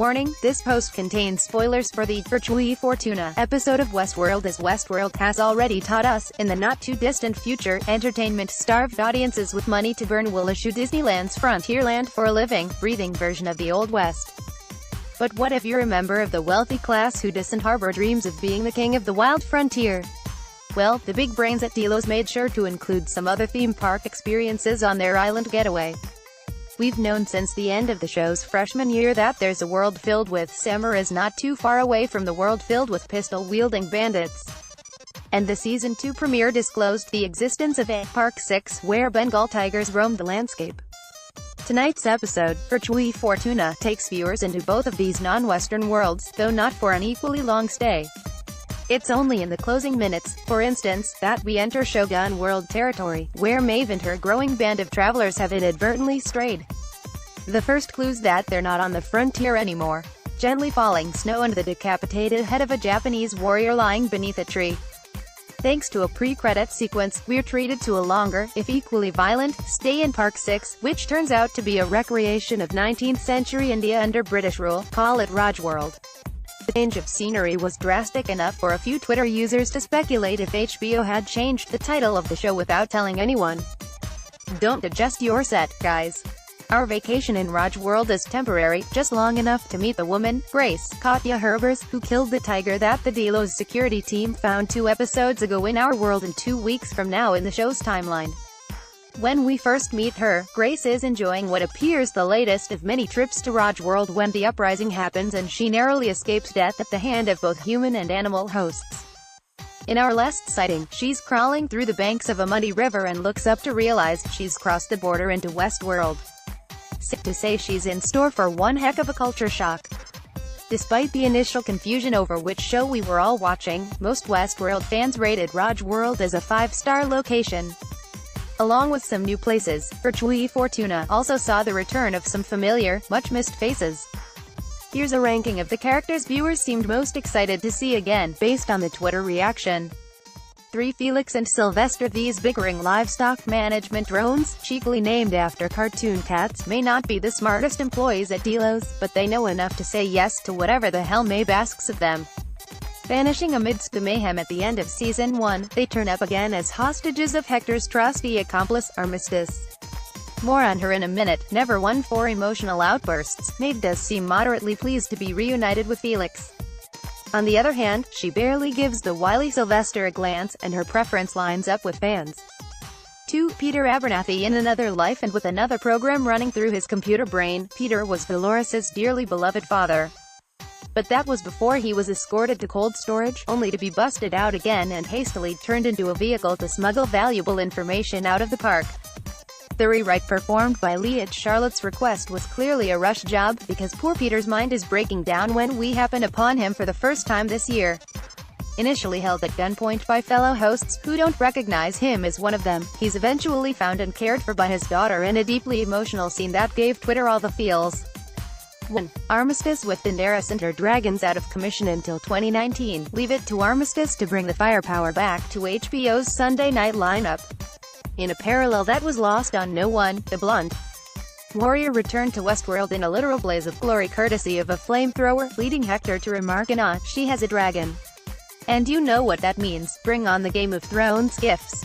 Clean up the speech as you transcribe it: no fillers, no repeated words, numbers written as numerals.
Warning, this post contains spoilers for the Virtui Fortuna episode of Westworld, as Westworld has already taught us, in the not-too-distant future, entertainment-starved audiences with money to burn will eschew Disneyland's Frontierland for a living, breathing version of the Old West. But what if you're a member of the wealthy class who doesn't harbor dreams of being the king of the wild frontier? Well, the big brains at Delos made sure to include some other theme park experiences on their island getaway. We've known since the end of the show's freshman year that there's a world filled with samurais not too far away from the world filled with pistol-wielding bandits. And the Season 2 premiere disclosed the existence of a Park 6, where Bengal tigers roam the landscape. Tonight's episode, Virtui Fortuna, takes viewers into both of these non-Western worlds, though not for an equally long stay. It's only in the closing minutes, for instance, that we enter Shogun World territory, where Maeve and her growing band of travelers have inadvertently strayed. The first clues that they're not on the frontier anymore. Gently falling snow and the decapitated head of a Japanese warrior lying beneath a tree. Thanks to a pre-credit sequence, we're treated to a longer, if equally violent, stay in Park 6, which turns out to be a recreation of 19th century India under British rule. Call it Rajworld. The change of scenery was drastic enough for a few Twitter users to speculate if HBO had changed the title of the show without telling anyone. Don't adjust your set, guys. Our vacation in Rajworld is temporary, just long enough to meet the woman, Grace, Katya Herbers, who killed the tiger that the Delos security team found 2 episodes ago in our world and 2 weeks from now in the show's timeline. When we first meet her, Grace is enjoying what appears the latest of many trips to Rajworld when the uprising happens and she narrowly escapes death at the hand of both human and animal hosts. In our last sighting, she's crawling through the banks of a muddy river and looks up to realize she's crossed the border into Westworld. Safe to say she's in store for one heck of a culture shock. Despite the initial confusion over which show we were all watching, most Westworld fans rated Rajworld as a 5-star location. Along with some new places, Virtui Fortuna also saw the return of some familiar, much-missed faces. Here's a ranking of the characters viewers seemed most excited to see again, based on the Twitter reaction. 3. Felix and Sylvester. These bickering livestock management drones, cheekily named after cartoon cats, may not be the smartest employees at Delos, but they know enough to say yes to whatever the hell Maeve asks of them. Vanishing amidst the mayhem at the end of Season 1, they turn up again as hostages of Hector's trusty accomplice, Armistice. More on her in a minute. Never one for emotional outbursts, Maeve does seem moderately pleased to be reunited with Felix. On the other hand, she barely gives the wily Sylvester a glance, and her preference lines up with fans. 2. Peter Abernathy. In another life and with another program running through his computer brain, Peter was Dolores's dearly beloved father. But that was before he was escorted to cold storage, only to be busted out again and hastily turned into a vehicle to smuggle valuable information out of the park. The rewrite performed by Lee at Charlotte's request was clearly a rush job, because poor Peter's mind is breaking down when we happen upon him for the first time this year. Initially held at gunpoint by fellow hosts, who don't recognize him as one of them, he's eventually found and cared for by his daughter in a deeply emotional scene that gave Twitter all the feels. 1. Armistice. With Daenerys and her dragons out of commission until 2019, leave it to Armistice to bring the firepower back to HBO's Sunday night lineup. In a parallel that was lost on no one, the blunt warrior returned to Westworld in a literal blaze of glory courtesy of a flamethrower, leading Hector to remark, "Ah, she has a dragon. And you know what that means, bring on the Game of Thrones gifs."